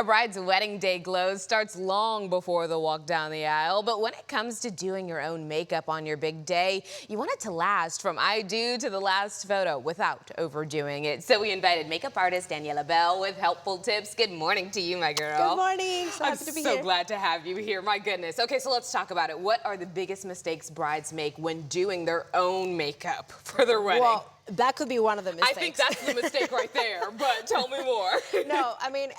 A bride's wedding day glow starts long before the walk down the aisle, but when it comes to doing your own makeup on your big day, you want it to last from I do to the last photo without overdoing it. So we invited makeup artist Daniela Bell with helpful tips. Good morning to you, my girl. Good morning. So happy to be here. I'm so glad to have you here. My goodness. Okay, so let's talk about it. What are the biggest mistakes brides make when doing their own makeup for their wedding? Well, that could be one of the mistakes. I think that's the mistake right there, but tell me more. No, I mean,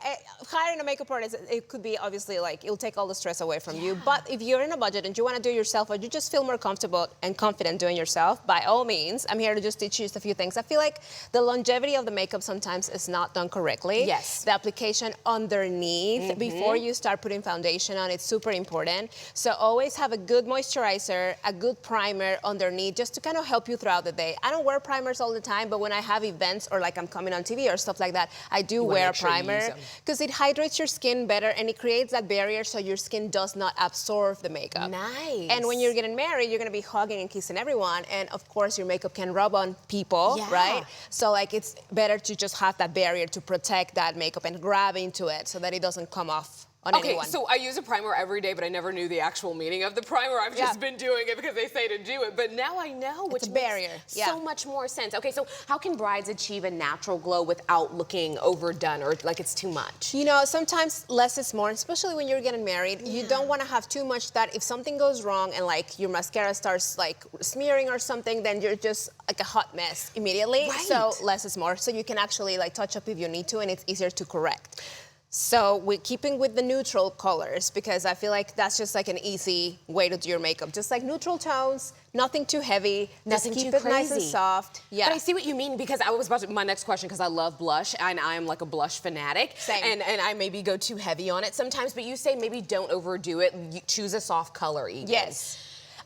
hiring a makeup artist, it could be obviously like, it'll take all the stress away from you. But if you're in a budget and you want to do it yourself, or you just feel more comfortable and confident doing yourself, by all means, I'm here to just teach you just a few things. I feel like the longevity of the makeup sometimes is not done correctly. Yes. The application underneath before you start putting foundation on, it's super important. So always have a good moisturizer, a good primer underneath, just to kind of help you throughout the day. I don't wear primers all the time, but when I have events or like I'm coming on TV or stuff like that, I do wear a primer because it hydrates your skin better and it creates that barrier so your skin does not absorb the makeup. Nice. And when you're getting married, you're going to be hugging and kissing everyone, and of course your makeup can rub on people, right? So like it's better to just have that barrier to protect that makeup and grab into it so that it doesn't come off on anyone. So I use a primer every day, but I never knew the actual meaning of the primer. I've just been doing it because they say to do it, but now I know, which makes so much more sense. Okay, so how can brides achieve a natural glow without looking overdone or like it's too much? You know, sometimes less is more, especially when you're getting married. You don't want to have too much that if something goes wrong and like your mascara starts like smearing or something, then you're just like a hot mess immediately. So less is more. So you can actually like touch up if you need to, and it's easier to correct. So we're keeping with the neutral colors because I feel like that's just like an easy way to do your makeup. Just like neutral tones, nothing too heavy, nothing just keep too it nice and soft. Yeah. But I see what you mean because I was about to, my next question, because I love blush and I'm like a blush fanatic. Same. And I maybe go too heavy on it sometimes, but you say maybe don't overdo it. You choose a soft color even. Yes.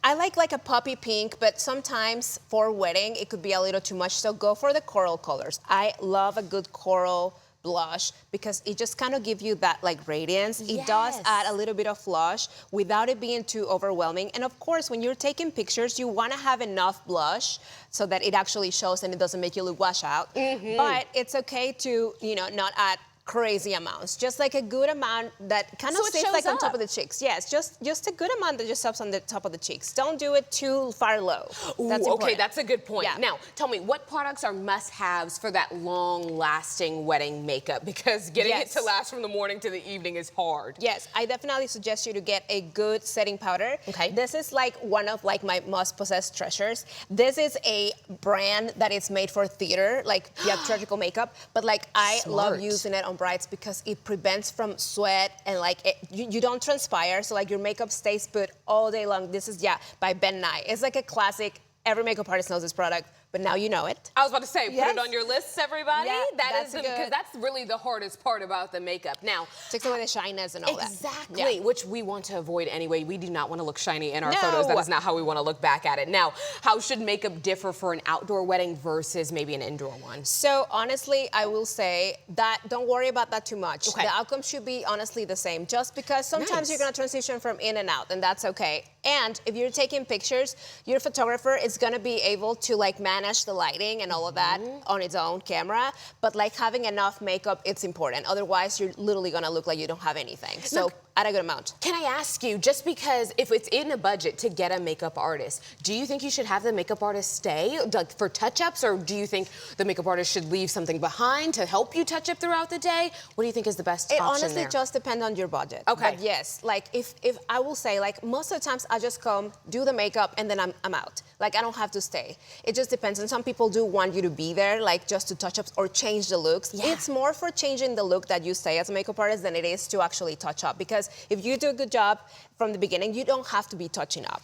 I like a puppy pink, but sometimes for wedding, it could be a little too much. So go for the coral colors. I love a good coral blush because it just kind of gives you that like radiance. It does add a little bit of flush without it being too overwhelming. And of course, when you're taking pictures, you want to have enough blush so that it actually shows and it doesn't make you look washed out. But it's okay to, you know, not add crazy amounts, just like a good amount that kind of stays like on top of the cheeks. Yes, just a good amount that just stops on the top of the cheeks. Don't do it too far low. That's okay, that's a good point. Yeah. Now, tell me, what products are must-haves for that long-lasting wedding makeup? Because getting it to last from the morning to the evening is hard. Yes, I definitely suggest you to get a good setting powder. Okay. This is like one of like my must-possess treasures. This is a brand that is made for theater, like theatrical makeup, but like I love using it on brides because it prevents from sweat and like you don't transpire, so like your makeup stays put all day long. This is by Ben Nye. It's like a classic. Every makeup artist knows this product, but now you know it. I was about to say, put it on your lists, everybody. Yeah, because that's really the hardest part about the makeup. Now, takes away the shyness and all that. Exactly, which we want to avoid anyway. We do not want to look shiny in our photos. That is not how we want to look back at it. Now, how should makeup differ for an outdoor wedding versus maybe an indoor one? So honestly, I will say that don't worry about that too much. The outcome should be honestly the same, just because sometimes you're going to transition from in and out, and that's okay. And if you're taking pictures, your photographer is going to be able to like manage the lighting and all of that on its own camera, but like having enough makeup, it's important. Otherwise, you're literally going to look like you don't have anything. So add a good amount. Can I ask you, just because if it's in a budget to get a makeup artist, do you think you should have the makeup artist stay like for touch-ups, or do you think the makeup artist should leave something behind to help you touch up throughout the day? What do you think is the best option honestly there? Just depends on your budget. Okay. But yes, like if I will say, like most of the times I just come, do the makeup, and then I'm out. Like I don't have to stay. It just depends. And some people do want you to be there, like just to touch up or change the looks. It's more for changing the look that you stay as a makeup artist than it is to actually touch up. Because if you do a good job from the beginning, you don't have to be touching up.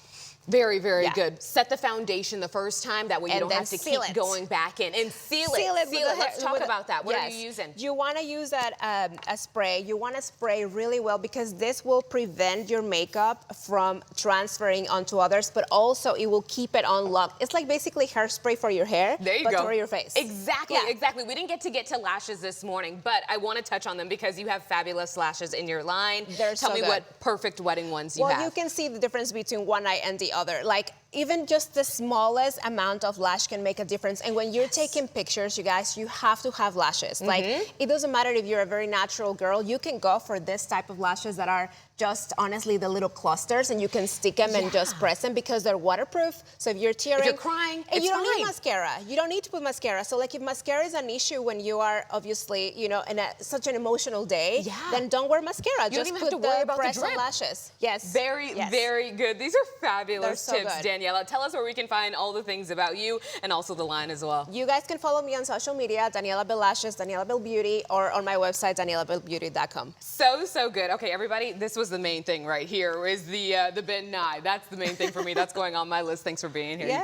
Very, very good. Set the foundation the first time. That way you don't have to keep going back in. And seal it. Let's talk about that. What are you using? You want to use a spray. You want to spray really well because this will prevent your makeup from transferring onto others, but also it will keep it on lock. It's like basically hairspray for your hair, but for your face. Exactly, exactly. We didn't get to lashes this morning, but I want to touch on them because you have fabulous lashes in your line. They're Tell me what perfect wedding ones you have. Well, you can see the difference between one eye and the other. Like even just the smallest amount of lash can make a difference. And when you're taking pictures, you guys, you have to have lashes. Like, it doesn't matter if you're a very natural girl, you can go for this type of lashes that are just honestly the little clusters, and you can stick them and just press them because they're waterproof. So if you're tearing, if you're crying, and it's you don't fine. need mascara. You don't need to put mascara. So like if mascara is an issue when you are obviously, you know, in such an emotional day, then don't wear mascara. You just don't even put have to worry about the press on drip. Lashes. Yes. Very, very good. These are fabulous so tips, good. Daniela. Tell us where we can find all the things about you and also the line as well. You guys can follow me on social media, Daniela Bell Lashes, Daniela Bell Beauty, or on my website, danielabellbeauty.com. So good. Okay, everybody, this was the main thing right here, is the Ben Nye. That's the main thing for me. That's going on my list. Thanks for being here. You guys.